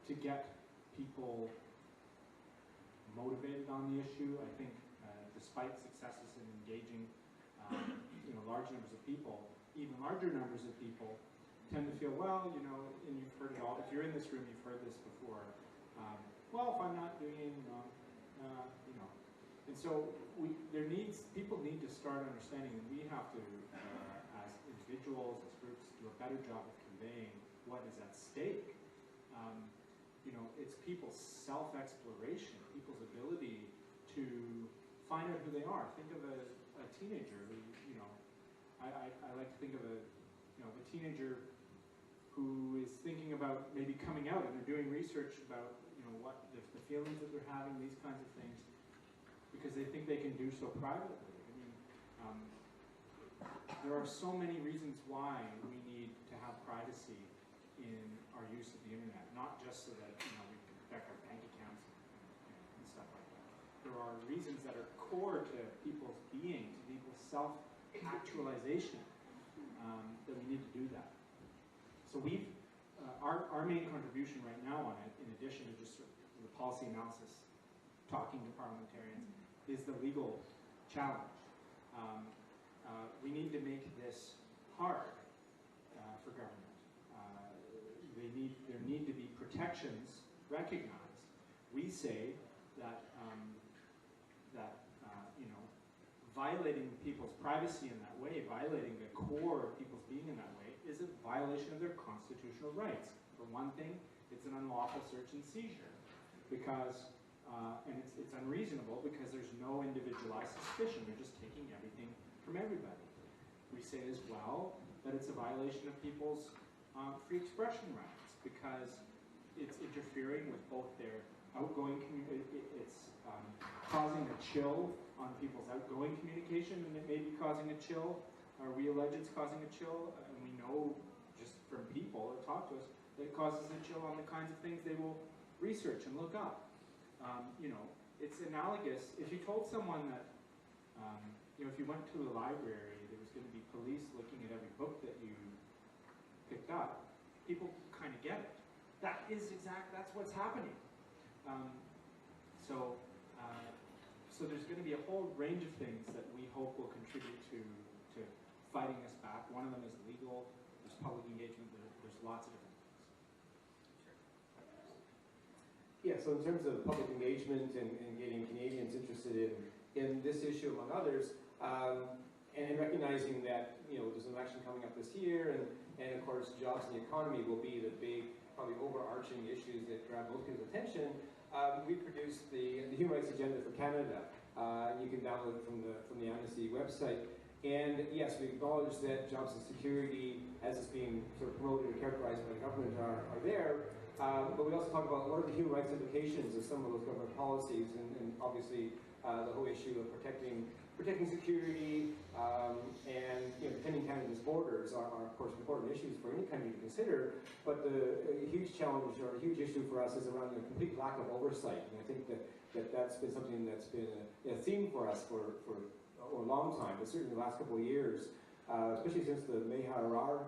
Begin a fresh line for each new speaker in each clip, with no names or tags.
to get people motivated on the issue. I think despite successes in engaging large numbers of people, even larger numbers of people tend to feel, well, and you've heard it all, if you're in this room, you've heard this before, well, if I'm not doing anything wrong, and so people need to start understanding that we have to, as individuals, as groups, do a better job of conveying what is at stake. It's people's self-exploration, people's ability to find out who they are. Think of a teenager who, I like to think of a teenager who is thinking about maybe coming out, and they're doing research about, what the feelings that they're having, these kinds of things, because they think they can do so privately. I mean, there are so many reasons why we need to have privacy in our use of the internet, not just so that we can protect our bank accounts and stuff like that. There are reasons that are core to people's being, to people's self-actualization, that we need to do that. So our main contribution right now on it, in addition to just sort of the policy analysis, talking to parliamentarians, is the legal challenge. We need to make this hard for government. There need to be protections recognized. We say that violating people's privacy in that way, violating the core of people's being in that way, is a violation of their constitutional rights. For one thing, it's an unlawful search and seizure, because and it's unreasonable because there's no individualized suspicion. They're just taking everything from everybody. We say as well that it's a violation of people's free expression rights, because it's interfering with both their outgoing it's causing a chill on people's outgoing communication, and it may be causing a chill, or we allege it's causing a chill, and we know just from people that talk to us that it causes a chill on the kinds of things they will research and look up. It's analogous. If you told someone that, if you went to a library, there was going to be police looking at every book that you picked up, people kind of get it. That's what's happening. So there's going to be a whole range of things that we hope will contribute to fighting us back. One of them is legal, there's public engagement, there's lots of different things.
Yeah, so in terms of public engagement and getting Canadians interested in this issue, among others, and recognizing that there's an election coming up this year, and of course jobs and the economy will be the big, probably overarching issues that grab most people's attention, we produced the Human Rights Agenda for Canada. You can download it from the Amnesty website. And yes, we acknowledge that jobs and security, as it's being sort of promoted and characterized by the government, are there. But we also talk about what are the human rights implications of some of those government policies, and obviously the whole issue of protecting security and defending Canada's borders are of course important issues for any country to consider. But the huge challenge or a huge issue for us is around the complete lack of oversight. And I think that's been something that's been a theme for us for a long time, but certainly the last couple of years, especially since the May-Harar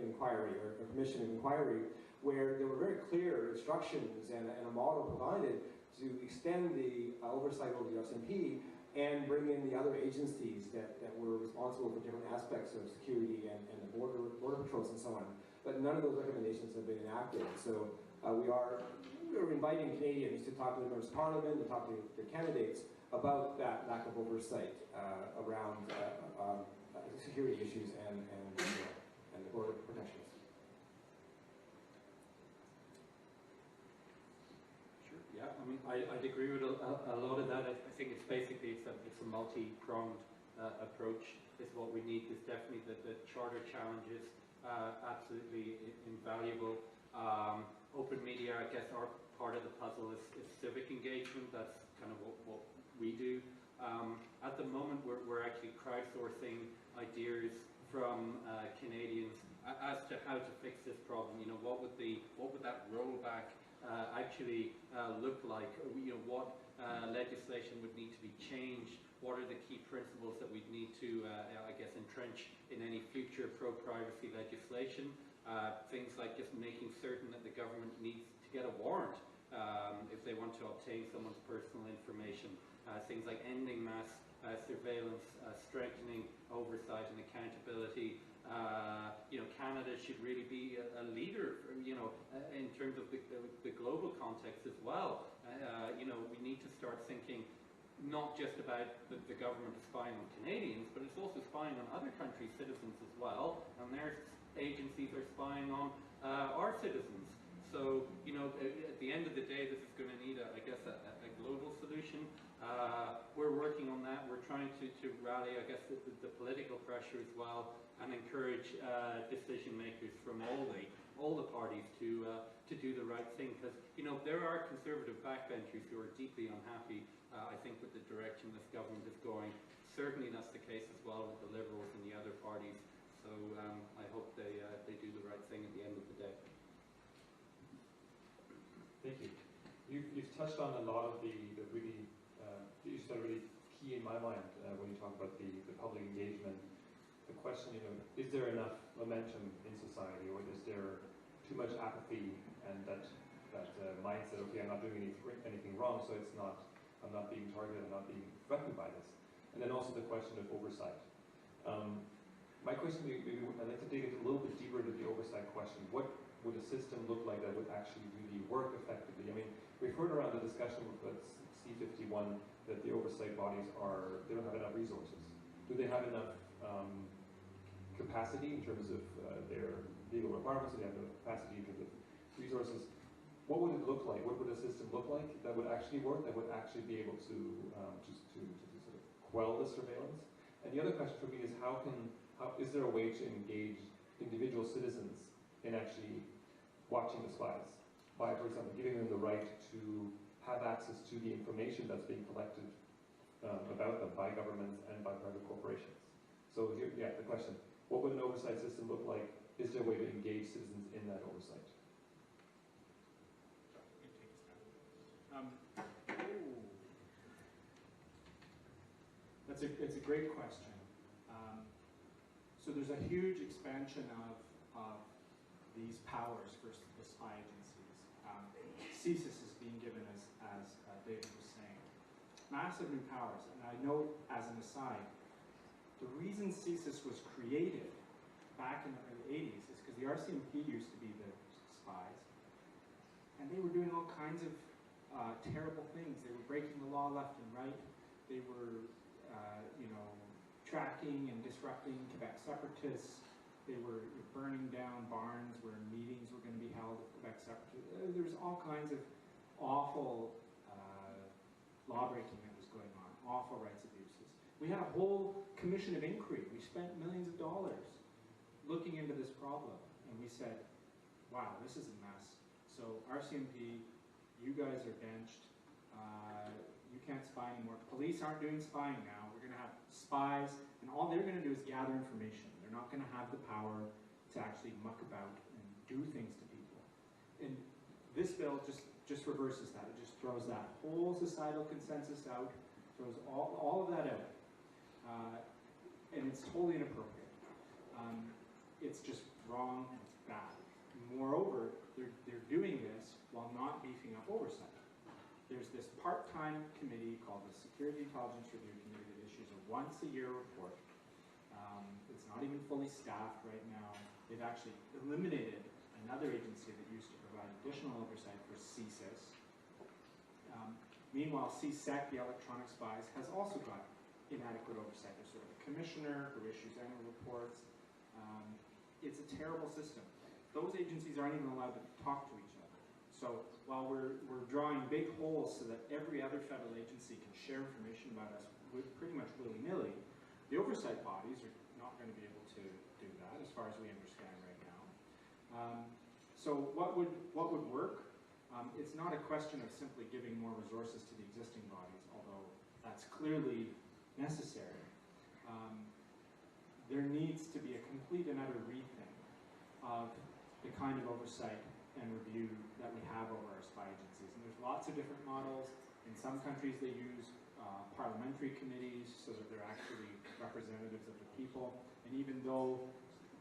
inquiry or Commission of Inquiry, where there were very clear instructions and a model provided to extend the oversight over the RCMP and bring in the other agencies that were responsible for different aspects of security and the border patrols and so on. But none of those recommendations have been enacted. So we're inviting Canadians to talk to the members of Parliament, to talk to their candidates about that lack of oversight around security issues and the border protections.
Sure. Yeah, I mean, I'd agree with a lot of that. I think it's basically it's a multi-pronged approach. Is what we need. Is definitely the charter challenges absolutely invaluable. Open media, I guess, are part of the puzzle is civic engagement. That's kind of what we do. At the moment, we're actually crowdsourcing ideas from Canadians as to how to fix this problem. What would that rollback actually look like? What legislation would need to be changed? What are the key principles that we'd need to, I guess, entrench in any future pro-privacy legislation? Things like just making certain that the government needs to get a warrant things like ending mass surveillance, strengthening oversight and accountability. Canada should really be a leader, in terms of the global context as well. We need to start thinking not just about the government spying on Canadians, but it's also spying on other countries' citizens as well, and their agencies are spying on our citizens. So, at the end of the day, this is going to need, a global solution. We're working on that. We're trying to rally, the political pressure as well, and encourage decision makers from all the parties to do the right thing. Because there are conservative backbenchers who are deeply unhappy, I think, with the direction this government is going. Certainly, that's the case as well with the Liberals and the other parties. So I hope they do the right thing at the end of the day.
Thank you. You've touched on a lot of the really issues that are really key in my mind when you talk about the public engagement. The question, is there enough momentum in society, or is there too much apathy and that mindset? Okay, I'm not doing anything wrong, so I'm not being targeted, I'm not being threatened by this. And then also the question of oversight. My question, maybe I'd like to dig a little bit deeper into the oversight question. What would a system look like that would actually really work effectively? I mean, we've heard around the discussion with C51 that the oversight bodies they don't have enough resources. Do they have enough capacity in terms of their legal requirements? Do they have enough capacity in terms of resources? What would it look like? What would a system look like that would actually work, that would actually be able to sort of quell the surveillance? And the other question for me is is there a way to engage individual citizens in actually watching the spies by, for example, giving them the right to have access to the information that's being collected about them by governments and by private corporations? So here, the question, what would an oversight system look like? Is there a way to engage citizens in that oversight?
It's a great question. So there's a huge expansion of these powers for the spy agencies. CSIS is being given, as David was saying, massive new powers. And I know, as an aside, the reason CSIS was created back in the early 80s is because the RCMP used to be the spies, and they were doing all kinds of terrible things. They were breaking the law left and right. They were, tracking and disrupting Quebec separatists. They were burning down barns where meetings were going to be held of Quebec separatists. There was all kinds of awful law-breaking that was going on, awful rights abuses. We had a whole commission of inquiry. We spent millions of dollars looking into this problem, and we said, wow, this is a mess. So RCMP, you guys are benched. You can't spy anymore. Police aren't doing spying now. We're going to have spies, and all they're going to do is gather information. They're not going to have the power to actually muck about and do things to people. And this bill just reverses that. It just throws that whole societal consensus out, throws all of that out. And it's totally inappropriate. It's just wrong, it's bad. Moreover, they're doing this while not beefing up oversight. There's this part-time committee called the Security Intelligence Review Committee that issues a once-a-year report. It's not even fully staffed right now. They've actually eliminated another agency that used to provide additional oversight for CSIS. Meanwhile, CSEC, the electronic spies, has also got inadequate oversight. There's sort of a commissioner who issues annual reports. It's a terrible system. Those agencies aren't even allowed to talk to each other. So while we're drawing big holes so that every other federal agency can share information about us pretty much willy-nilly, the oversight bodies are not going to be able to do that, as far as we understand right now. So what would work? It's not a question of simply giving more resources to the existing bodies, although that's clearly necessary. There needs to be a complete and utter rethink of the kind of oversight and review that we have over our spy agencies. And there's lots of different models. In some countries they use parliamentary committees so that they're actually representatives of the people. And even though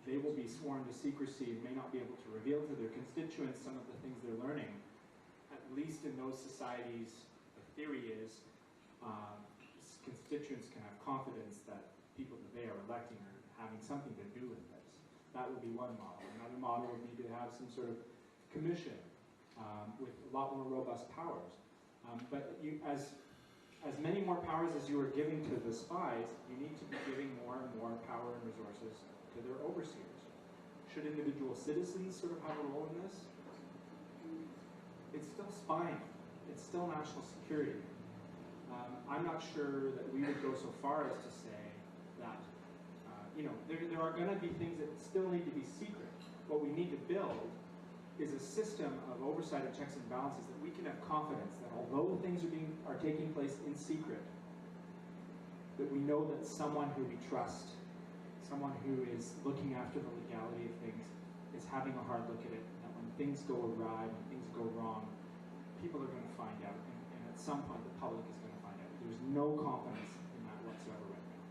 they will be sworn to secrecy and may not be able to reveal to their constituents some of the things they're learning, at least in those societies, the theory is constituents can have confidence that people that they are electing are having something to do with this. That would be one model. Another model would be to have some sort of commission with a lot more robust powers. But as many more powers as you are giving to the spies, you need to be giving more and more power and resources to their overseers. Should individual citizens sort of have a role in this? It's still spying. It's still national security. I'm not sure that we would go so far as to say that, there are going to be things that still need to be secret. What we need to build is a system of oversight and checks and balances that we can have confidence that although things are taking place in secret, that we know that someone who we trust, someone who is looking after the legality of things, is having a hard look at it, that when things go awry, when things go wrong, people are going to find out, and at some point the public is going to find out. There's no confidence in that whatsoever right now.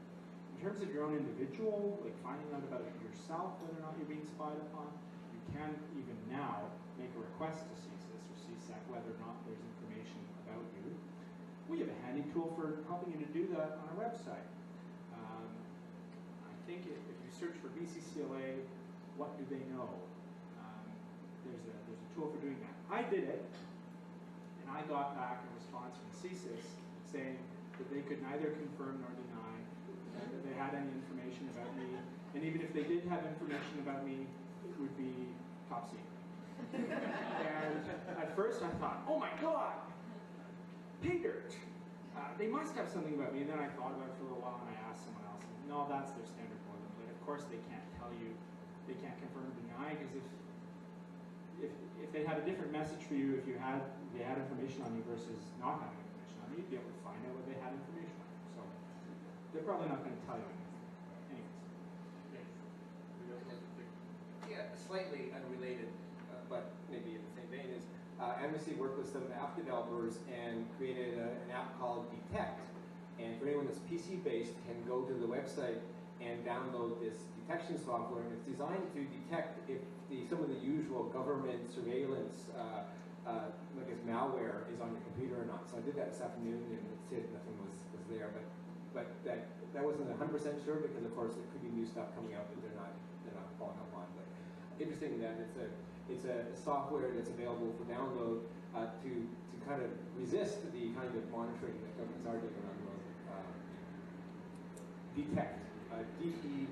In terms of your own individual, like finding out about it yourself, whether or not you're being spied upon, you can even now make a request to CSIS or CSEC whether or not there's information about you. We have a handy tool for helping you to do that on our website. I think if you search for BCCIC, what do they know? There's a tool for doing that. I did it, and I got back a response from CSIS saying that they could neither confirm nor deny that they had any information about me, and even if they did have information about me, it would be top secret. And at first I thought, oh my God, pay dirt. They must have something about me. And then I thought about it for a little while and I asked someone else, and no, that's their standard boilerplate. Of course they can't tell you, they can't confirm or deny, because if they had a different message for you, if they had information on you versus not having information on you, you'd be able to find out what they had information on you. So they're probably not going to tell you anything. Anyways.
Yeah, slightly unrelated, but maybe in the same vein, is Amnesty worked with some app developers and created an app called Detect. And for anyone that's PC-based can go to the website and download this detection software. And it's designed to detect if some of the usual government surveillance, like as malware, is on your computer or not. So I did that this afternoon, and it said nothing was there. But that wasn't 100% sure, because of course there could be new stuff coming out that they're not following up on. But interesting that it's a software that's available for download to kind of resist the kind of monitoring that governments are doing around the world. Detect, D-E-T-K-E-T,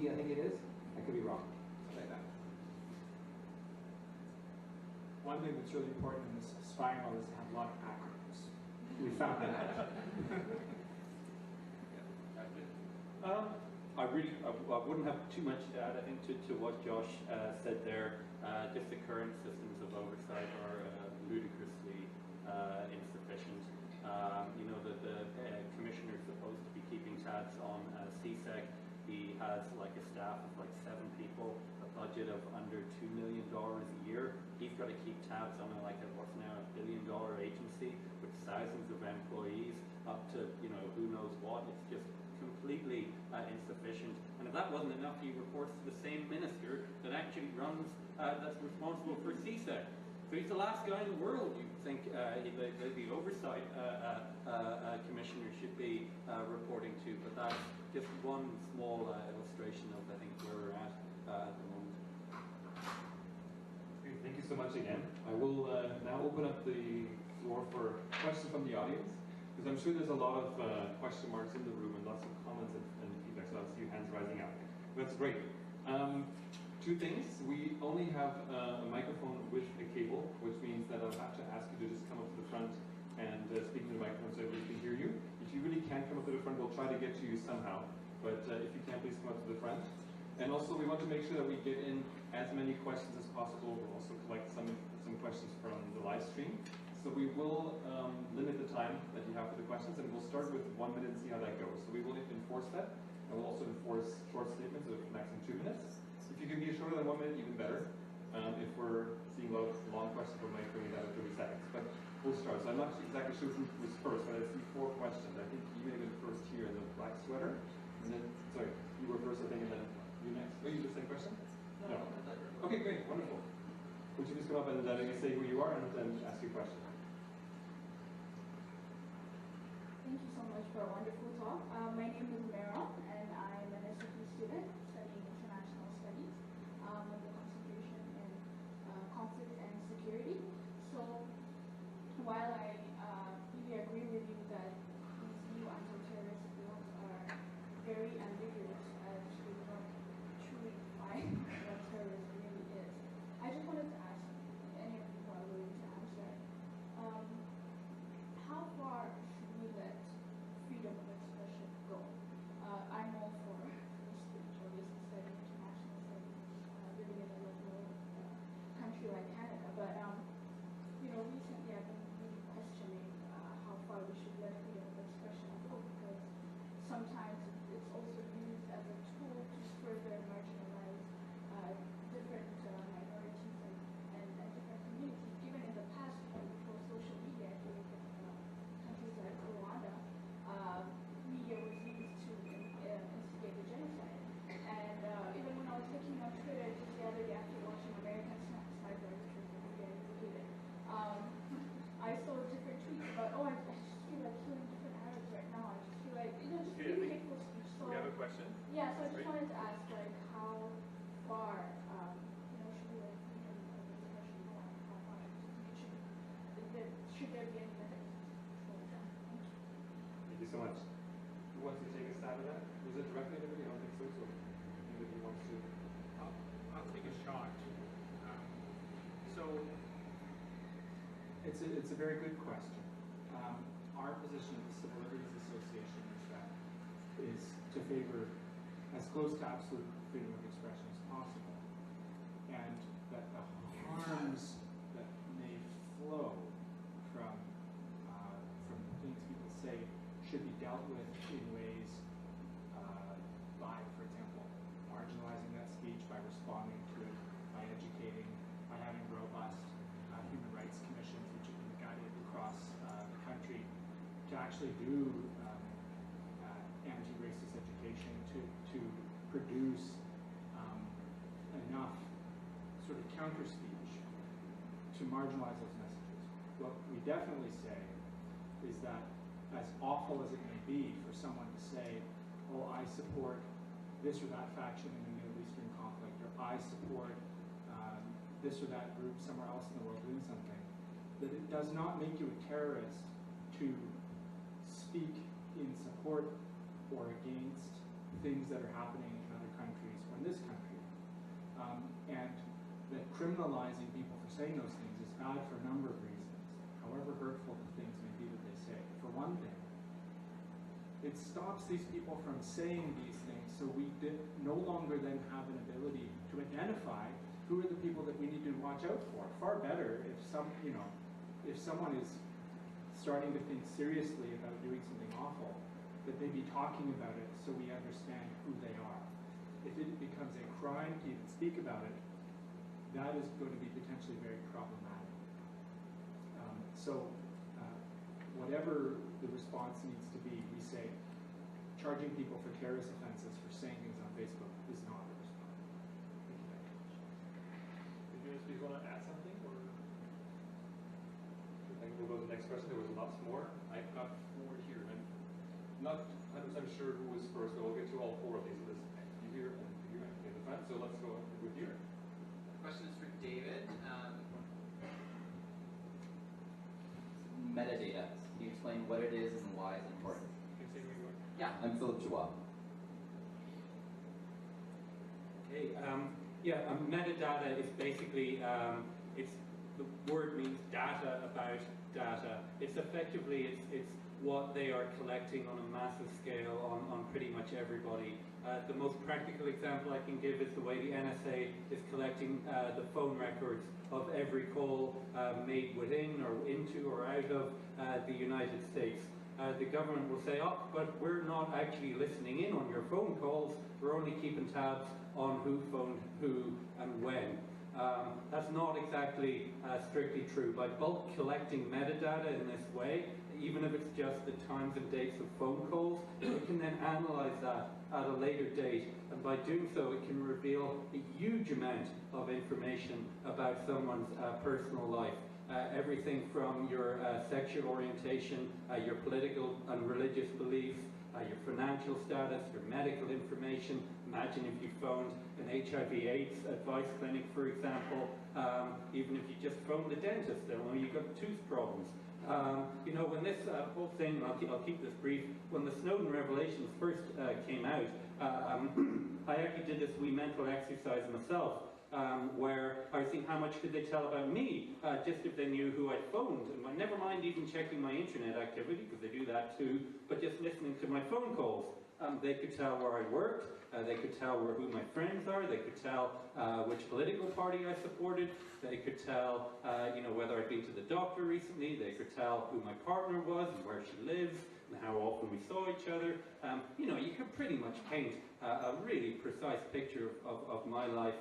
I think it is. I could be wrong. Something like that.
One thing that's really important in this spying world is to have a lot of acronyms. We found that out.
I wouldn't have too much to add, I think, to what Josh said there. Just the current systems of oversight are ludicrously insufficient. The commissioner is supposed to be keeping tabs on CSEC. He has like a staff of like 7 people, a budget of under $2 million a year. He's got to keep tabs on what's now a $1 billion agency with thousands of employees, up to who knows what. It's just completely insufficient. And if that wasn't enough, he reports to the same minister that actually runs, that's responsible for CSEC. So he's the last guy in the world you think the Oversight Commissioner should be reporting to. But that's just one small illustration of, I think, where we're at the moment.
Okay, thank you so much again. I will now open up the floor for questions from the audience, because I'm sure there's a lot of question marks in the room and lots of comments and feedback, so I see hands rising up. That's great. 2 things. We only have a microphone with a cable, which means that I'll have to ask you to just come up to the front and speak into the microphone so everybody can hear you. If you really can't come up to the front, we'll try to get to you somehow. But if you can, please come up to the front. And also, we want to make sure that we get in as many questions as possible. We'll also collect some questions from the live stream. So we will limit the time that you have for the questions, and we'll start with 1 minute and see how that goes. So we will enforce that, and we'll also enforce short statements of maximum 2 minutes. If you can be shorter than 1 minute, even better. If we're seeing long questions, we might bring it down to 30 seconds. But we'll start. So I'm not exactly sure who was first, but I see 4 questions. I think you may have been first here in the black sweater. And then, sorry, you were first, I think, and then you next. Oh, you the same question? No. Okay, great, wonderful. Would you just come up and say who you are and then ask your question?
for a wonderful talk. My name is Meryl, and I'm an SFP student studying international studies with a concentration in conflict and security. So while I really agree with you that these new anti-terrorist bills are very ambiguous as to what truly define what terrorism really is, I just wanted to ask any of you who are willing to answer, how far should we let freedom of expression go? I'm all for free speech, obviously studying international studies, living in a liberal country like Canada, but recently I've been really questioning how far we should let freedom of expression go, because sometimes it's also used as a tool to further marginalize different minorities and different communities. Even in the past, before social media, if you look at countries like Rwanda, media was used to instigate the genocide. And even when I was looking on Twitter just the other day after watching American Sniper, which was a movie I really hated, I saw different tweets about, I just feel like killing different Arabs right now. I just feel like, just really hateful speech. So,
we have a question?
Yeah, so I just wanted to ask, like, how far, should we let freedom of expression go, and how far should there be any methods to control that? Thank you.
Thank you so much.
Who wants to take a stab at that? Was it directly at everybody? I don't think so. So anybody wants to?
I'll take a shot. So it's a very good question. Our position at the Civil Liberties Association is to favor as close to absolute freedom of expression as possible, and that the harms that may flow from things people say should be dealt with in ways by, for example, marginalizing that speech, by responding to it, by educating, by having robust human rights commissions which have been guided across the country to actually do anti-racist education, to produce enough sort of counter speech to marginalize those messages. What we definitely say is that, as awful as it may be for someone to say, oh, I support this or that faction in the Middle Eastern conflict, or I support this or that group somewhere else in the world doing something, that it does not make you a terrorist to speak in support or against things that are happening in other countries or in this country. And that criminalizing people for saying those things is bad for a number of reasons, however hurtful the things may be that they say. For one thing, it stops these people from saying these things, so we no longer then have an ability to identify who are the people that we need to watch out for. Far better if someone is starting to think seriously about doing something awful, that they be talking about it so we understand who they are. If it becomes a crime to even speak about it, that is going to be potentially very problematic. Whatever the response needs to be, we say charging people for terrorist offenses for saying things on Facebook is not a response.
Did you guys want to add something, or I think we'll go to the next question. There was lots more.
I've got 4 here. I'm not 100% sure who was first, but we'll get to all 4 of these. So you here and you in the front. So let's go with you.
The question is for David. Metadata. Can you explain what it is and why it's important? Yeah, I'm Philip Joie.
Okay, metadata is basically, the word means data about data. It's effectively, it's what they are collecting on a massive scale on pretty much everybody. The most practical example I can give is the way the NSA is collecting the phone records of every call made within or into or out of the United States. The government will say, oh, but we're not actually listening in on your phone calls, we're only keeping tabs on who phoned who and when. That's not exactly strictly true. By bulk collecting metadata in this way, even if it's just the times and dates of phone calls, it can then analyze that at a later date, and by doing so it can reveal a huge amount of information about someone's personal life. everything from your sexual orientation, your political and religious beliefs, your financial status, your medical information. Imagine if you phoned an HIV/AIDS advice clinic, for example, even if you just phoned the dentist, they'll know you've got tooth problems. You know, when this whole thing, I'll keep this brief, when the Snowden revelations first came out, I actually did this wee mental exercise myself, where I was thinking, how much could they tell about me, just if they knew who I'd phoned, and never mind even checking my internet activity, because they do that too, but just listening to my phone calls. They could tell where I worked, they could tell who my friends are, they could tell which political party I supported, they could tell you know, whether I'd been to the doctor recently, they could tell who my partner was and where she lives, and how often we saw each other. You know, you could pretty much paint a really precise picture of my life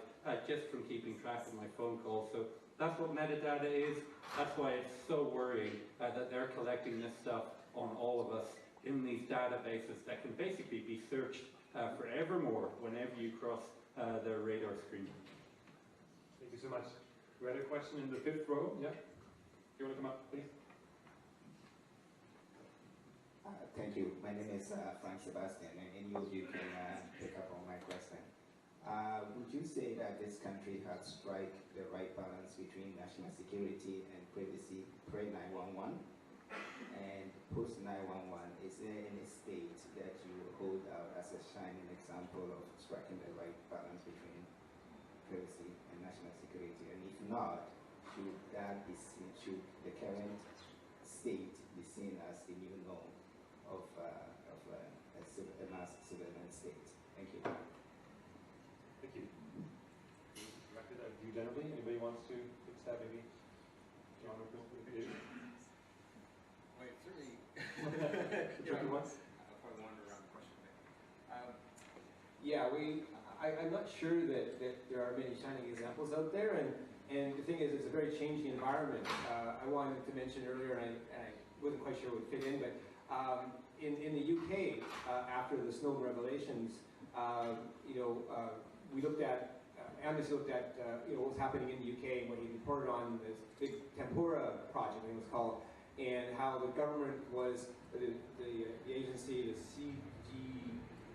just from keeping track of my phone calls. So that's what metadata is. That's why it's so worrying that they're collecting this stuff on all of us in these databases that can basically be searched forevermore whenever you cross their radar screen.
Thank you so much. We had a question in the 5th row. Yeah. You want to come up, please?
Thank you. My name is Frank Sebastian, and any of you can pick up on my question. Would you say that this country has struck the right balance between national security and privacy pre-911? And post-911, is there any state that you hold out as a shining example of striking the right balance between privacy and national security? And if not, should that be seen, should the current state be seen as the new norm of a mass surveillance state? Thank you.
Thank you. Directed at you generally. Anybody wants to take a stab? Maybe John or Chris?
Wait, certainly.
Tricky ones.
I'll probably wander around the question a bit.
Yeah, I'm not sure that there are many shining examples out there, and the thing is, it's a very changing environment. I wanted to mention earlier, and I wasn't quite sure it would fit in, but in the UK, after the Snowden revelations, we looked at, Amnesty looked at what was happening in the UK and what he reported on this big Tempura project, I think it was called, and how the government was, the agency, the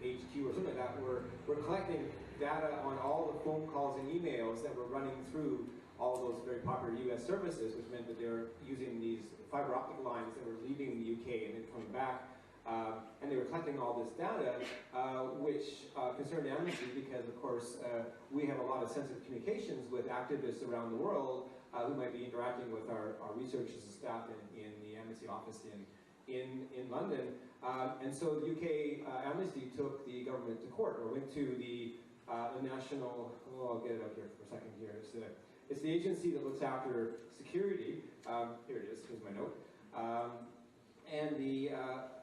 CGHQ or something like that, were collecting data on all the phone calls and emails that were running through all those very popular US services, which meant that they were using these fiber optic lines that were leaving the UK and then coming back. And they were collecting all this data, which concerned Amnesty because, of course, we have a lot of sensitive communications with activists around the world who might be interacting with our researchers and staff in the Amnesty office in London. And so the UK Amnesty took the government to court, or went to the national, I'll get it up here for a second here. It's the agency that looks after security. Here it is, here's my note.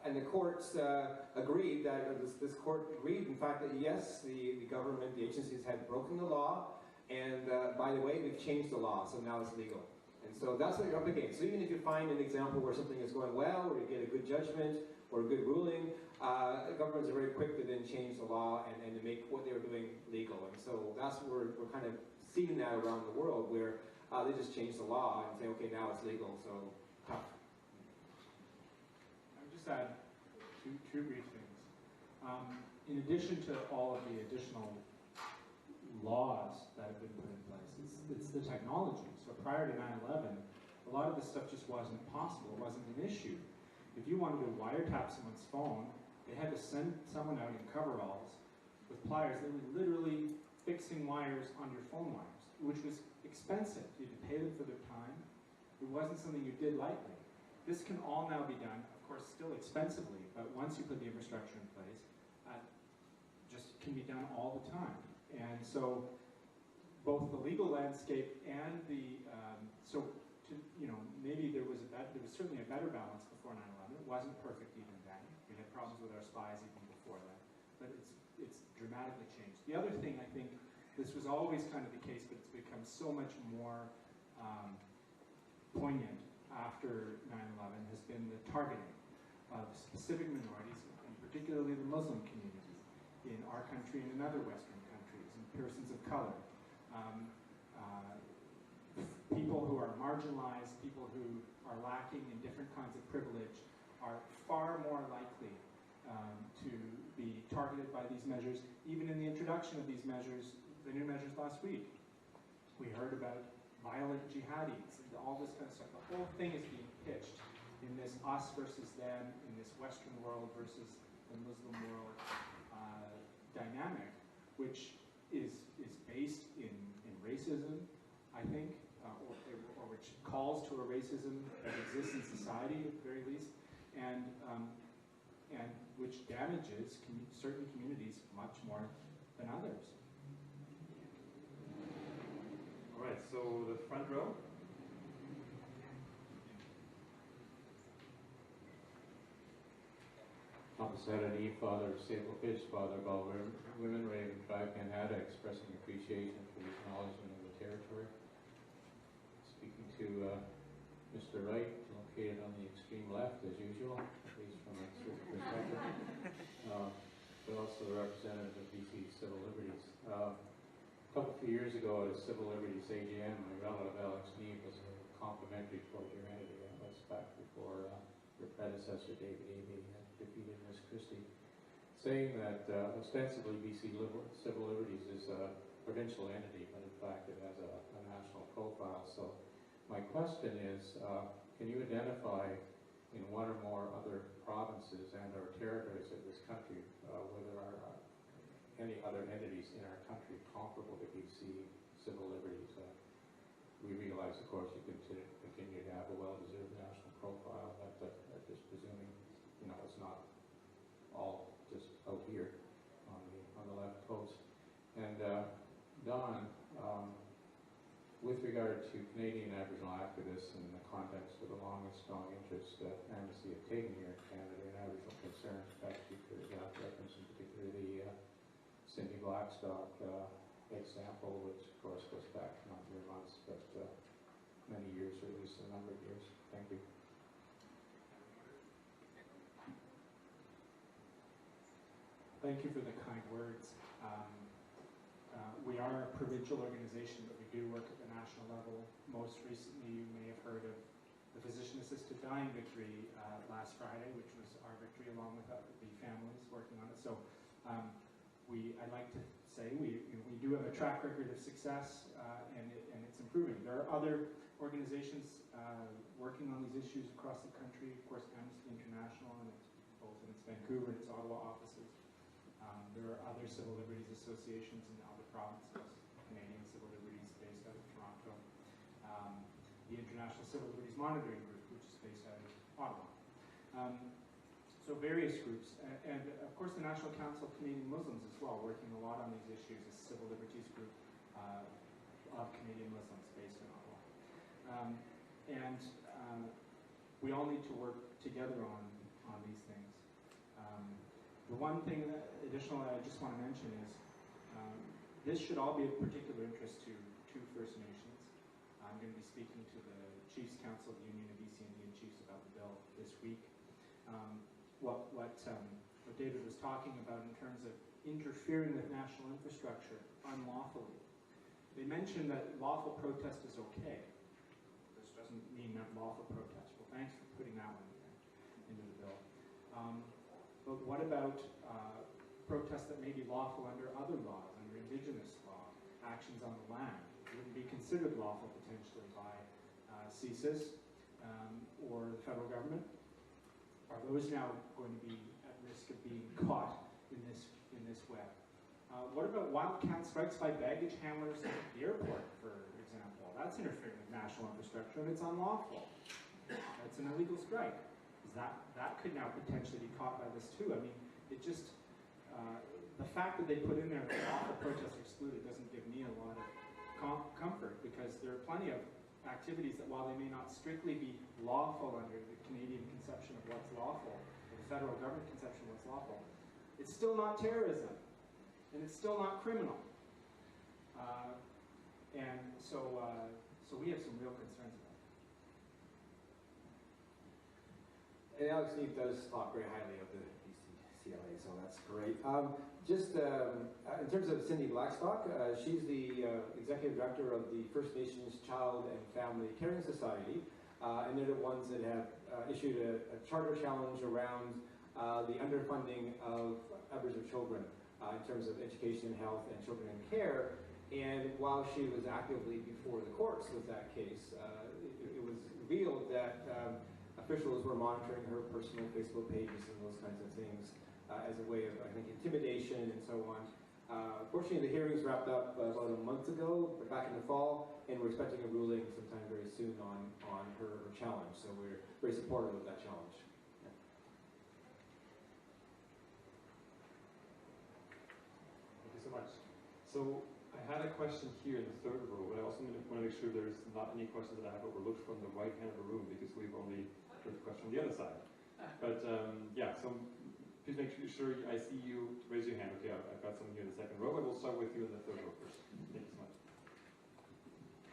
And the courts agreed that, this court agreed, in fact, that yes, the government, the agencies had broken the law, and by the way, we've changed the law, so now it's legal. And so that's what you're up against. So even if you find an example where something is going well, or you get a good judgment, or a good ruling, governments are very quick to then change the law and to make what they were doing legal. And so that's where we're kind of seeing that around the world, where they just change the law and say, okay, now it's legal, so tough.
Add two brief things. In addition to all of the additional laws that have been put in place, it's the technology. So prior to 9/11, a lot of this stuff just wasn't possible, it wasn't an issue. If you wanted to wiretap someone's phone, they had to send someone out in coveralls with pliers. They were literally fixing wires on your phone wires, which was expensive. You had to pay them for their time. It wasn't something you did lightly. This can all now be done, of course, still expensively, but once you put the infrastructure in place, just can be done all the time. And so both the legal landscape and the, maybe there was certainly a better balance before 9/11. It wasn't perfect even then. We had problems with our spies even before that, but it's dramatically changed. The other thing, I think, this was always kind of the case, but it's become so much more poignant after 9/11 has been the targeting of specific minorities, and particularly the Muslim community in our country and in other Western countries, and persons of color, people people who are marginalized, people who are lacking in different kinds of privilege, are far more likely to be targeted by these measures. Even in the introduction of these measures, the new measures last week, we heard about violent jihadis, and all this kind of stuff. The whole thing is being pitched in this us versus them, in this Western world versus the Muslim world dynamic, which is based in racism, I think, or which calls to a racism that exists in society at the very least, and which damages certain communities much more than others.
All right, so the front row.
Thomas Saturday, father of Sable Fish, father of all women, Raven Tribe Canada, expressing appreciation for the acknowledgement of the territory. Speaking to Mr. Wright, located on the extreme left, as usual, at least from a certain perspective, but also the representative of BC Civil Liberties. A few years ago at a Civil Liberties AGM, my relative Alex Neve was complimentary toward your entity. That was back before your predecessor David Eby had defeated Miss Christie, saying that ostensibly BC Civil Liberties is a provincial entity, but in fact it has a national profile. So my question is, can you identify in one or more other provinces and or territories of this country where there are any other entities in our country comparable to BC Civil Liberties? We realize, of course, you continue to have a well-deserved national profile, but just presuming, it's not all just out here on the left coast. And Don, with regard to Canadian Aboriginal activists in the context of the long and strong interest that Amnesty have taken here in Canada in Aboriginal concerns, perhaps you could reference in particular the Cindy Blackstock example, which of course goes back not mere months, but many years, or at least a number of years. Thank you.
Thank you for the kind words. We are a provincial organization, but we do work at the national level. Most recently, you may have heard of the physician-assisted dying victory last Friday, which was our victory along with the families working on it. So I'd like to say we do have a track record of success, and it's improving. There are other organizations working on these issues across the country. Of course, Amnesty International, and it's both in its Vancouver and its Ottawa offices. There are other civil liberties associations in other provinces, Canadian Civil Liberties based out of Toronto, the International Civil Liberties Monitoring Group, which is based out of Ottawa. So various groups, and of course the National Council of Canadian Muslims as well, working a lot on these issues, a civil liberties group of Canadian Muslims based in Ottawa. We all need to work together on these things. The one thing additional that I just want to mention is this should all be of particular interest to First Nations. I'm going to be speaking to the Chiefs Council of the Union of BC Indian Chiefs about the bill this week. What David was talking about in terms of interfering with national infrastructure unlawfully. They mentioned that lawful protest is okay. This doesn't mean that lawful protest. Well, thanks for putting that one into the bill. But what about protests that may be lawful under other laws, under Indigenous law, actions on the land? Wouldn't be considered lawful potentially by CSIS or the federal government? Are those now going to be at risk of being caught in this web? What about wildcat strikes by baggage handlers at the airport, for example? That's interfering with national infrastructure and it's unlawful. That's an illegal strike. That could now potentially be caught by this too. I mean, it just, the fact that they put in there that lawful protests are excluded doesn't give me a lot of comfort, because there are plenty of activities that, while they may not strictly be lawful under the Canadian conception of what's lawful, or the federal government conception of what's lawful, it's still not terrorism, and it's still not criminal. And so we have some real concerns about it.
And Alex Neve does talk very highly of the BCCIC UCLA, so that's great. In terms of Cindy Blackstock, she's the Executive Director of the First Nations Child and Family Caring Society, and they're the ones that have issued a charter challenge around the underfunding of Aboriginal children in terms of education, health, and children in care. And while she was actively before the courts with that case, it was revealed that officials were monitoring her personal Facebook pages and those kinds of things as a way of, I think, intimidation and so on. Fortunately, the hearings wrapped up about a month ago, back in the fall, and we're expecting a ruling sometime very soon on her challenge. So we're very supportive of that challenge.
Thank you so much. So I had a question here in the third row, but I also want to make sure there's not any questions that I have overlooked from the right hand of the room, because we've only heard the question on the other side. But yeah, so please make sure I see you raise your hand. Okay, I've got someone here in the second row, but we'll start with you in the third row first. Thank you so much.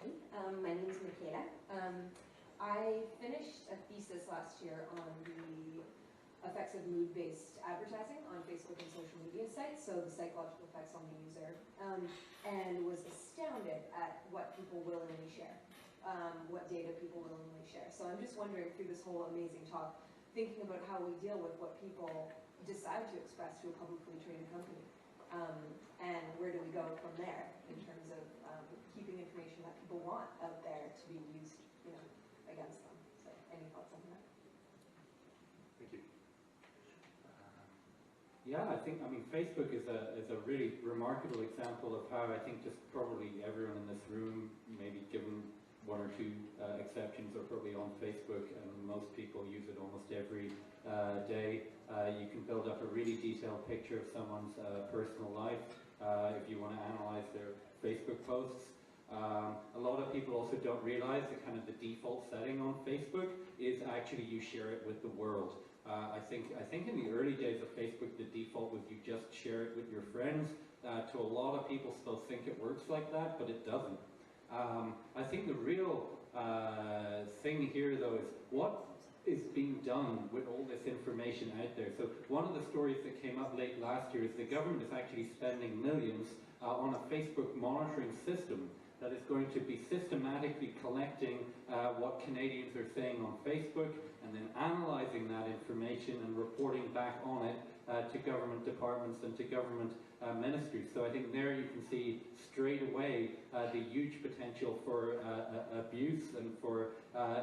Hi, my name is Michaela. I finished a thesis last year on the effects of mood-based advertising on Facebook and social media sites, so the psychological effects on the user, and was astounded at what people willingly share, what data people willingly share. So I'm just wondering, through this whole amazing talk, thinking about how we deal with what people decide to express to a publicly traded company, and where do we go from there in terms of keeping information that people want out there to be used, against them. So any thoughts on that?
Thank you.
Yeah, I mean, Facebook is a really remarkable example of how I think just probably everyone in this room, maybe given one or two exceptions, are probably on Facebook, and most people use it almost every day. You can build up a really detailed picture of someone's personal life if you want to analyze their Facebook posts. A lot of people also don't realize that kind of the default setting on Facebook is actually you share it with the world. I think in the early days of Facebook, the default was you just share it with your friends. To a lot of people still think it works like that, but it doesn't. I think the real thing here, though, is what is being done with all this information out there. So one of the stories that came up late last year is the government is actually spending millions on a Facebook monitoring system that is going to be systematically collecting what Canadians are saying on Facebook, and then analysing that information and reporting back on it to government departments and to government ministries. So I think there you can see straight away the huge potential for abuse and for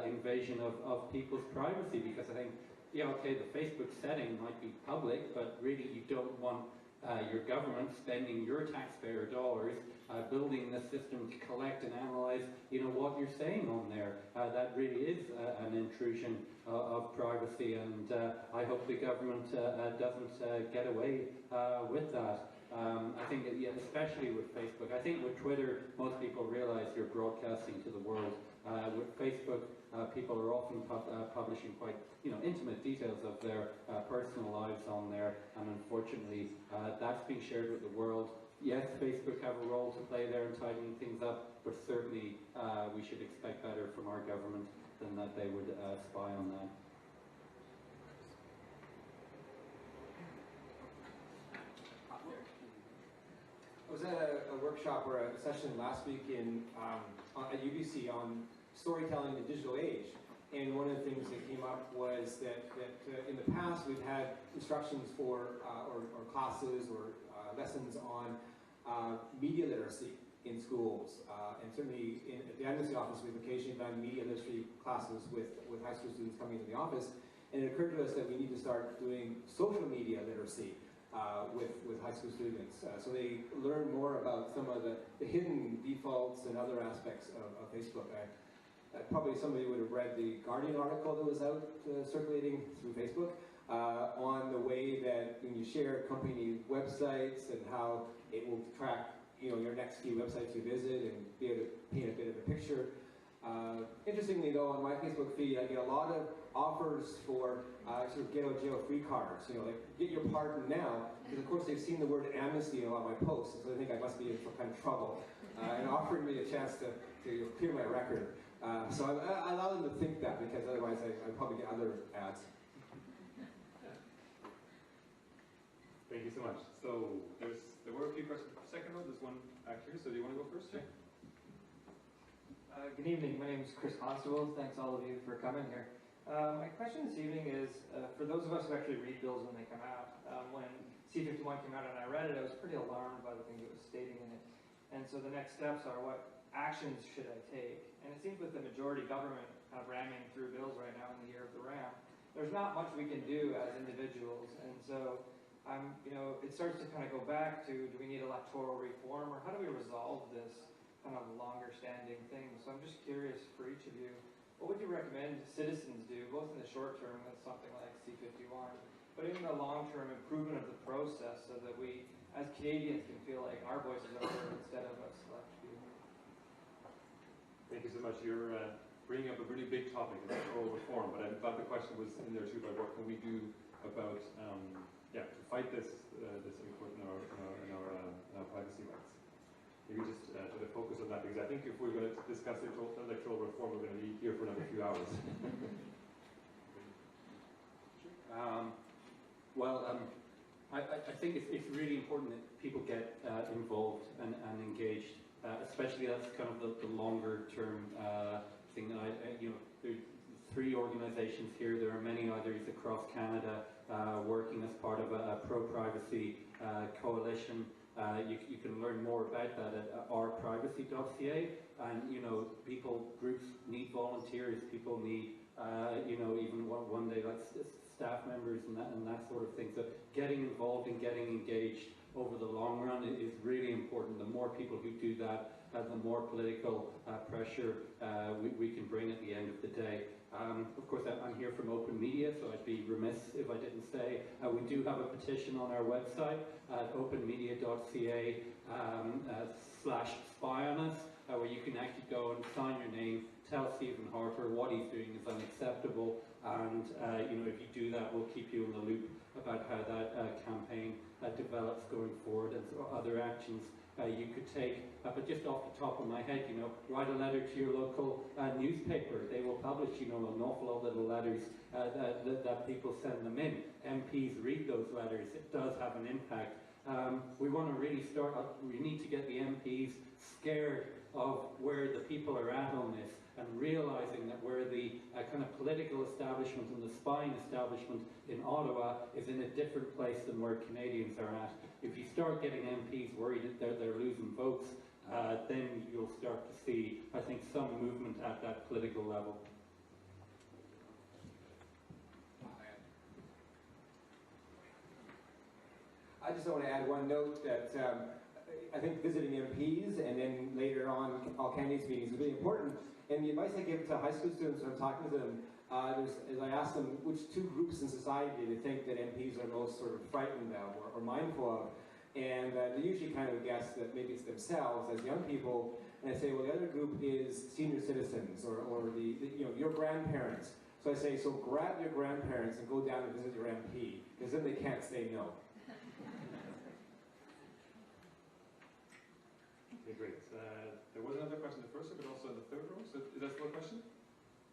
invasion of people's privacy, because I think, yeah, okay, the Facebook setting might be public, but really you don't want your government spending your taxpayer dollars building the system to collect and analyze, what you're saying on there. That really is an intrusion of privacy, and I hope the government doesn't get away with that. I think, especially with Facebook. I think with Twitter, most people realize you're broadcasting to the world. With Facebook, people are often publishing quite, intimate details of their personal lives on there, and unfortunately, that's being shared with the world. Yes, Facebook have a role to play there in tidying things up, but certainly we should expect better from our government than that they would spy on that.
I was at a workshop or a session last week at UBC on storytelling in the digital age. And one of the things that came up was that in the past we've had instructions for or classes or lessons on media literacy in schools. And certainly at the Amnesty office we've occasionally done media literacy classes with high school students coming into the office. And it occurred to us that we need to start doing social media literacy with high school students. So they learn more about some of the hidden defaults and other aspects of Facebook. Probably somebody would have read the Guardian article that was out circulating through Facebook on the way that when you share company websites and how it will track your next few websites you visit and be able to paint a bit of a picture. Interestingly though, on my Facebook feed I get a lot of offers for sort of get out jail free cards, like get your pardon now, because of course they've seen the word amnesty in a lot of my posts, so they think I must be in some kind of trouble, and offering me a chance to clear my record. So I allow them to think that, because otherwise I probably get other ads.
Thank you so much. So there were a few questions for the second row. There's one back here. So do you want to go first? Yeah.
Good evening. My name is Chris Constable. Thanks all of you for coming here. My question this evening is for those of us who actually read bills when they come out. When C-51 came out and I read it, I was pretty alarmed by the things it was stating in it. And so the next steps are, what actions should I take? And it seems with the majority government kind of ramming through bills right now in the year of the ram, there's not much we can do as individuals. And so it starts to kind of go back to, do we need electoral reform, or how do we resolve this kind of longer standing thing? So I'm just curious for each of you, what would you recommend citizens do, both in the short term with something like C-51, but in the long term improvement of the process so that we, as Canadians, can feel like our voices are heard instead of a select few?
Thank you so much. You're bringing up a really big topic, electoral reform, but I thought the question was in there too about what can we do about to fight this input in our privacy rights. Maybe just to focus on that, because I think if we're going to discuss electoral reform, we're going to be here for another few hours.
I think it's really important that people get involved and engaged, especially that's kind of the longer term thing. That there's 3 organisations here. There are many others across Canada working as part of a pro-privacy coalition. You can learn more about that at ourprivacy.ca, and groups need volunteers. People need even one day like staff members and that sort of thing. So getting involved and getting engaged over the long run is really important. The more people who do that, the more political pressure we can bring at the end of the day. Of course, I'm here from Open Media, so I'd be remiss if I didn't say we do have a petition on our website at OpenMedia.ca /spy on us, where you can actually go and sign your name, tell Stephen Harper what he's doing is unacceptable, and if you do that, we'll keep you in the loop about how that campaign develops going forward, and so other actions you could take. But just off the top of my head, write a letter to your local newspaper. They will publish, an awful lot of little letters that people send them in. MPs read those letters. It does have an impact. We want to really we need to get the MPs scared of where the people are at on this, and realizing that where the kind of political establishment and the spying establishment in Ottawa is in a different place than where Canadians are at. If you start getting MPs worried that they're losing votes, then you'll start to see, I think, some movement at that political level.
I just want to add one note that I think visiting MPs and then later on all candidates meetings is really important. And the advice I give to high school students when I'm talking to them, as I ask them which 2 groups in society they think that MPs are most sort of frightened of or mindful of, and they usually kind of guess that maybe it's themselves as young people, and I say, well, the other group is senior citizens or your grandparents. So I say, so grab your grandparents and go down and visit your MP, because then they can't say no.
Okay, great. There was another question in the first row, but also in the third row. So is that still a question?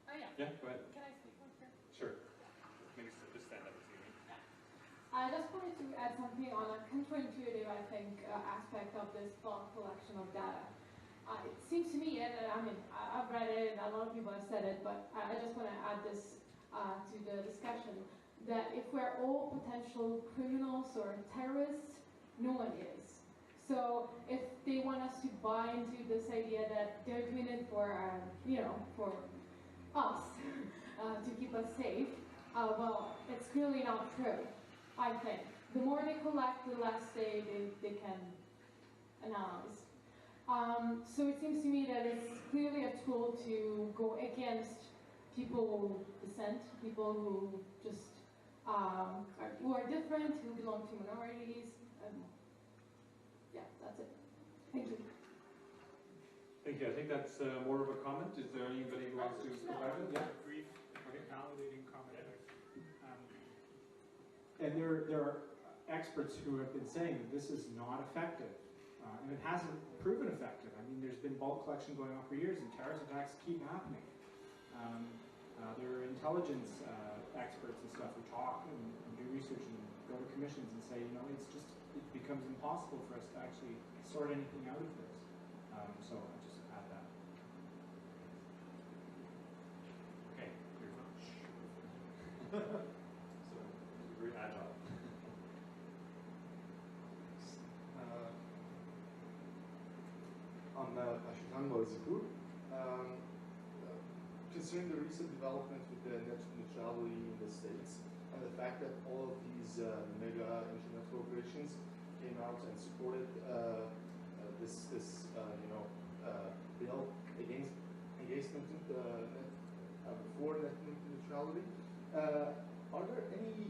Oh yeah.
Yeah, go ahead.
Can I speak one first?
Sure. Maybe just stand up.
I just wanted to add something on a counterintuitive, I think, aspect of this bulk collection of data. It seems to me, and I've read it, and a lot of people have said it, but I just want to add this to the discussion, that if we're all potential criminals or terrorists, no one is. So if they want us to buy into this idea that they're doing it for, for us, to keep us safe, well, it's clearly not true, I think. The more they collect, the less they can analyze. So it seems to me that it's clearly a tool to go against people who dissent, people who just who are different, who belong to minorities. Yeah, that's it. Thank you.
Thank you. I think that's more of a comment. Is there anybody who wants to provide it? Yeah.
Brief, validating comment. And there are experts who have been saying that this is not effective, and it hasn't proven effective. I mean, there's been bulk collection going on for years, and terrorist attacks keep happening. There are intelligence experts and stuff who talk and do research and go to commissions and say, you know, it becomes impossible for us to actually sort anything out of this. So I just add that.
Okay, very much. So, very agile.
I'm Ashitan Morzipur. Considering the recent developments with the net neutrality in the States and the fact that all of these mega internet corporations came out and supported this bill against for net neutrality, are there any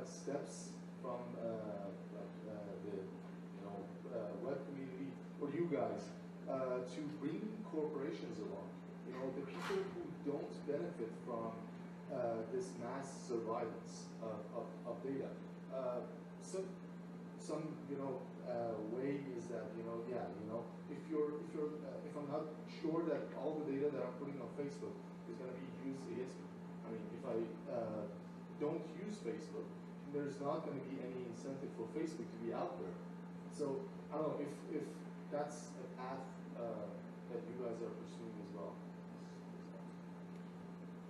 steps from the web community or you guys to bring corporations along? You know, the people who don't benefit from this mass surveillance of data. Some way is that if I'm not sure that all the data that I'm putting on Facebook is going to be used against me. I mean, if I don't use Facebook, there's not going to be any incentive for Facebook to be out there. So I don't know if that's a path that you guys are pursuing as well.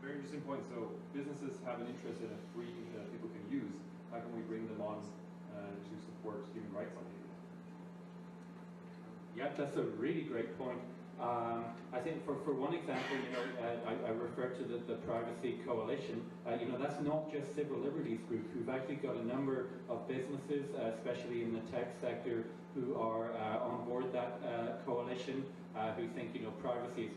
Very interesting point. So businesses have an interest in a free that people can use. How can we bring them on to support human rights on the internet?
Yeah, that's a really great point. I think for one example, I refer to the Privacy Coalition. That's not just civil liberties groups. We've actually got a number of businesses, especially in the tech sector, who are on board that coalition, who think privacy,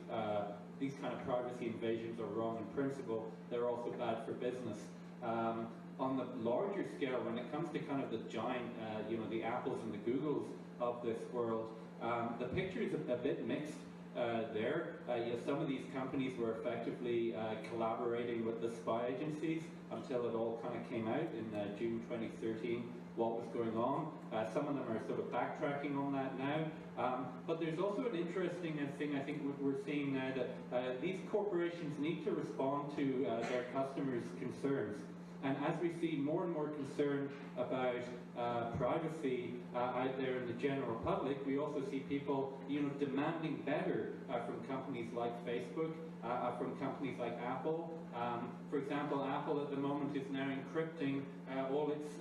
these kind of privacy invasions are wrong in principle. They're also bad for business. On the larger scale, when it comes to kind of the giant, the Apples and the Googles of this world, the picture is a bit mixed there. Some of these companies were effectively collaborating with the spy agencies until it all kind of came out in June 2013, what was going on. Some of them are sort of backtracking on that now. But there's also an interesting thing I think we're seeing now that these corporations need to respond to their customers' concerns. And as we see more and more concern about privacy out there in the general public, we also see people, demanding better from companies like Facebook, from companies like Apple. For example, Apple at the moment is now encrypting all its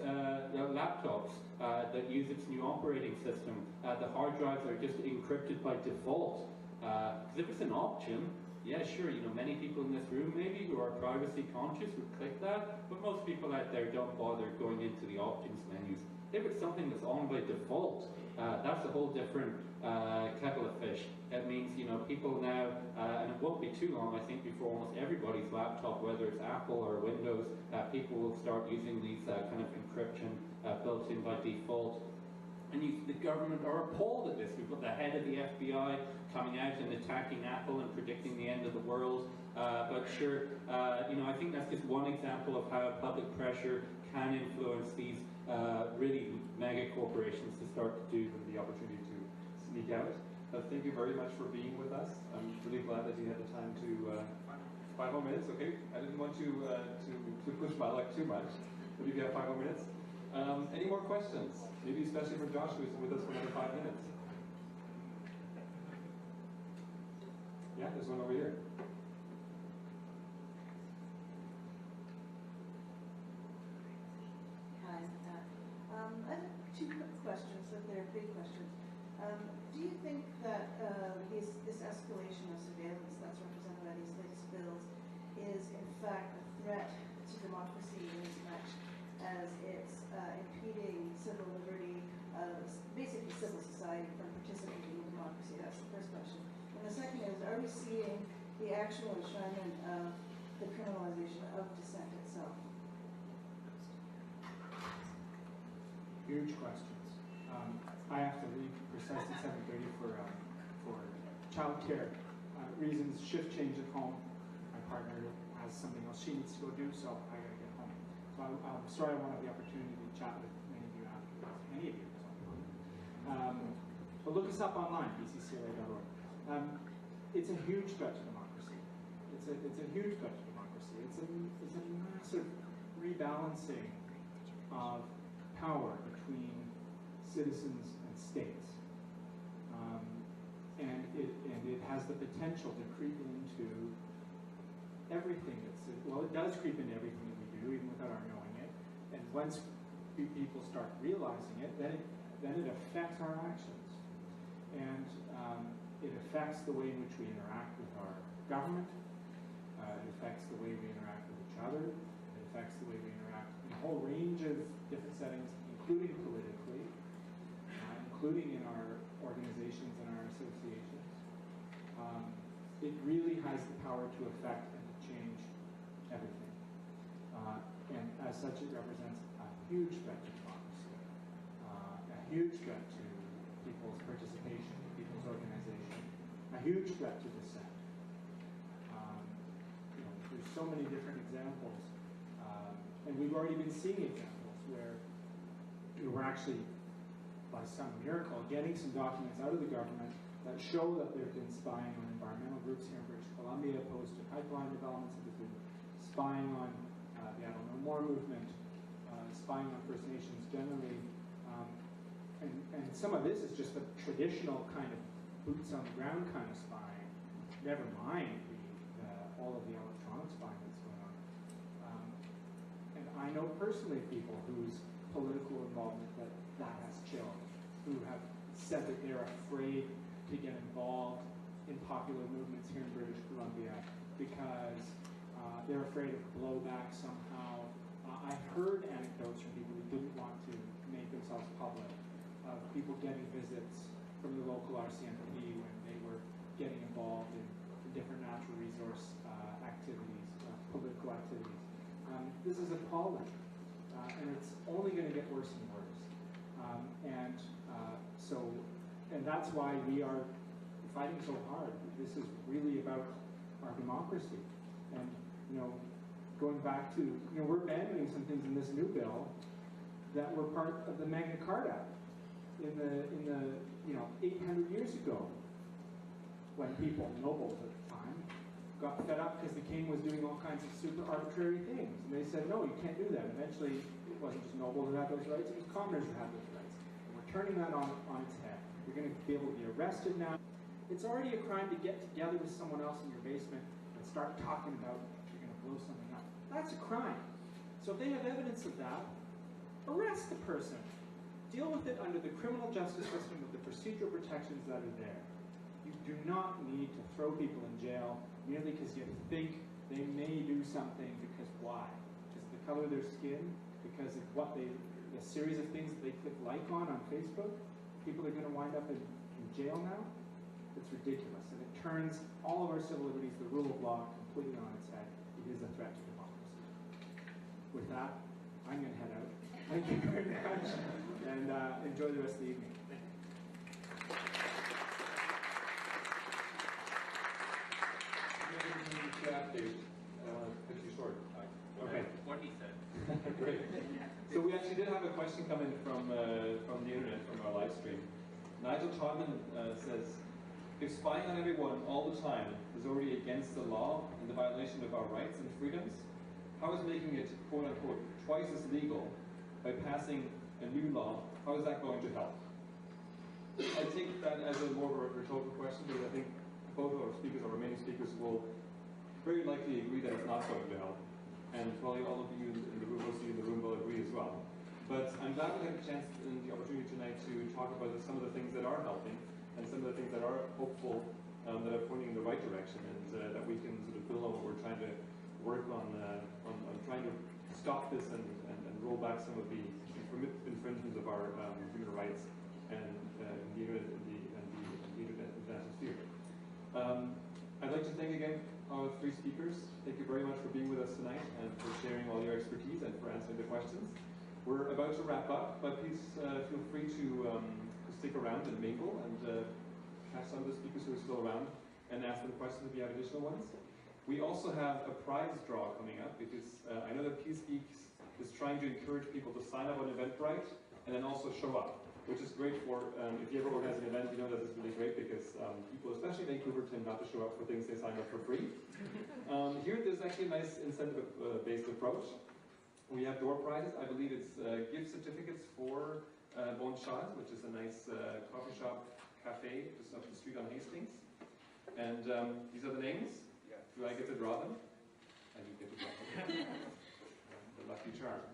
laptops that use its new operating system. The hard drives are just encrypted by default. Because if it's an option, yeah, sure, many people in this room maybe who are privacy conscious would click that, but most people out there don't bother going into the options menus. If it's something that's on by default, that's a whole different kettle of fish. It means, people now, and it won't be too long, I think, before almost everybody's laptop, whether it's Apple or Windows, people will start using these kind of encryption built in by default. And the government are appalled at this. We've got the head of the FBI coming out and attacking Apple and predicting the end of the world. But sure, I think that's just one example of how public pressure can influence these really mega corporations to start to do.
The opportunity to sneak out. Thank you very much for being with us. I'm really glad that you had the time to 5 more minutes. Okay, I didn't want to push my luck too much, but if you have 5 more minutes. Any more questions? Maybe especially for Josh, who's with us for another 5 minutes. Yeah, there's one over here.
Hi. I have 2 quick questions, but they're big questions. Do you think that this escalation of surveillance that's represented by these latest bills is in fact a threat to democracy in as much as it's impeding civil liberty, basically civil society, from participating in democracy? That's the first question. And the second is, are we seeing the actual enshrinement of the criminalization of dissent itself?
Huge questions. I have to leave precisely 7:30 for childcare reasons, shift change at home. My partner has something else she needs to go do, so I gotta get home. So I'm sorry I won't have the opportunity to chat with many of you afterwards. Many of you. But look us up online, BCCIC.org. It's a huge threat to democracy. It's a huge threat to democracy. It's a massive rebalancing of power between citizens and states, and it has the potential to creep into everything it does creep into everything that we do, even without our knowing it. And once people start realizing it, then it affects our actions, and it affects the way in which we interact with our government. It affects the way we interact with each other. It affects the way we interact in a whole range of different settings, including politically, including in our organizations and our associations. It really has the power to affect and to change everything. And as such, it represents a huge threat to democracy, a huge threat to people's participation, people's organization, a huge threat to dissent. There's so many different examples, and we've already been seeing examples where we're actually, by some miracle, getting some documents out of the government that show that they've been spying on environmental groups here in British Columbia, opposed to pipeline developments, that they've been spying on the I Don't Know More movement, spying on First Nations generally, and some of this is just the traditional kind of boots on the ground kind of spying, never mind all of the electronic spying that's going on. And I know personally people whose political involvement that has chilled, who have said that they're afraid to get involved in popular movements here in British Columbia because they're afraid of blowback somehow. I've heard anecdotes from people who didn't want to make themselves public, of people getting visits from the local RCMP when they were getting involved in different natural resource activities, political activities. This is appalling, and it's only going to get worse and worse. And that's why we are fighting so hard. This is really about our democracy. And going back to, we're abandoning some things in this new bill that were part of the Magna Carta in the 800 years ago, when people, nobles at the time, got fed up because the king was doing all kinds of super arbitrary things. And they said, no, you can't do that. Eventually, it wasn't just nobles who had those rights, it was commoners who had those rights. And we're turning that on its head. You're going to be able to be arrested now. It's already a crime to get together with someone else in your basement and start talking about you're going to blow something up. That's a crime. So if they have evidence of that, arrest the person. Deal with it under the criminal justice system with the procedural protections that are there. You do not need to throw people in jail merely because you think they may do something. Because why? Because of the color of their skin? Because of the series of things that they click like on Facebook? People are going to wind up in jail now? It's ridiculous. And it turns all of our civil liberties, the rule of law, completely on its head. It is a threat to democracy. With that, I'm going to head out. Thank you very much, and enjoy the rest of the evening.
Okay.
What he said.
Great. So we actually did have a question come in from the internet, from our live stream. Nigel Todman says, if spying on everyone all the time is already against the law and the violation of our rights and freedoms, how is making it, quote unquote, twice as legal by passing a new law, how is that going to help? I take that as a more of a rhetorical question, because I think both our speakers, our remaining speakers, will very likely agree that it's not going to help. And probably all of you in the room, most of you in the room will agree as well. But I'm glad we had a chance and the opportunity tonight to talk about some of the things that are helping and some of the things that are hopeful, that are pointing in the right direction, and that we can sort of build on what we're trying to work on trying to stop this and roll back some of the infringements of our human rights and the international sphere. I'd like to thank again our three speakers. Thank you very much for being with us tonight and for sharing all your expertise and for answering the questions. We're about to wrap up, but please feel free to stick around and mingle and catch some of the speakers who are still around and ask them questions if you have additional ones. We also have a prize draw coming up because I know that PeaceTalks is trying to encourage people to sign up on Eventbrite and then also show up, which is great for, if you ever organize an event, you know that it's really great because people, especially in Vancouver, tend not to show up for things they sign up for free. Here there's actually a nice incentive-based approach. We have door prizes. I believe it's gift certificates for Bon Chat, which is a nice coffee shop, cafe just up the street on Hastings. And these are the names. Do I get to draw them? I do get to draw them. The lucky charm.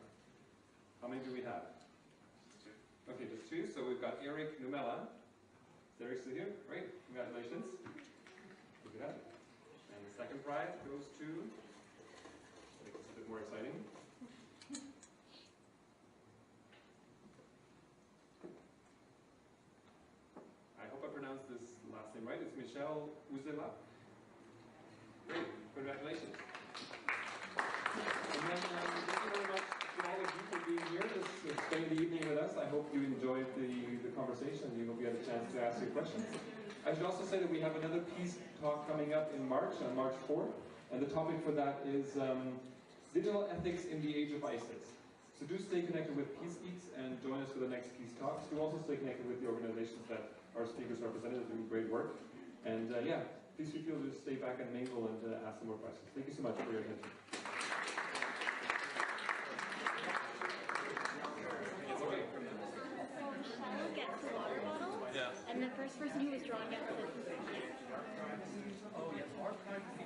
How many do we have? Just 2. Okay, just 2. So we've got Eric Numela. Is Eric still here? Great. Congratulations. Look at that. And the second prize goes to, make this a bit more exciting. I hope I pronounced this last name right. It's Michelle Uzela. Great. Congratulations. And then, thank you very much to all of you for being here to spend the evening with us. I hope you enjoyed the conversation. You hope you had a chance to ask your questions. I should also say that we have another Peace Talk coming up in March, on March 4th, and the topic for that is digital ethics in the age of ISIS. So do stay connected with PeaceTalks and join us for the next Peace Talks. Do also stay connected with the organizations that our speakers represented are doing great work. And yeah, please feel free to stay back and mingle and ask some more questions. Thank you so much for your attention.
Gets the water bottle, and the first person who was drawn gets the.
Oh, yes, our privacy.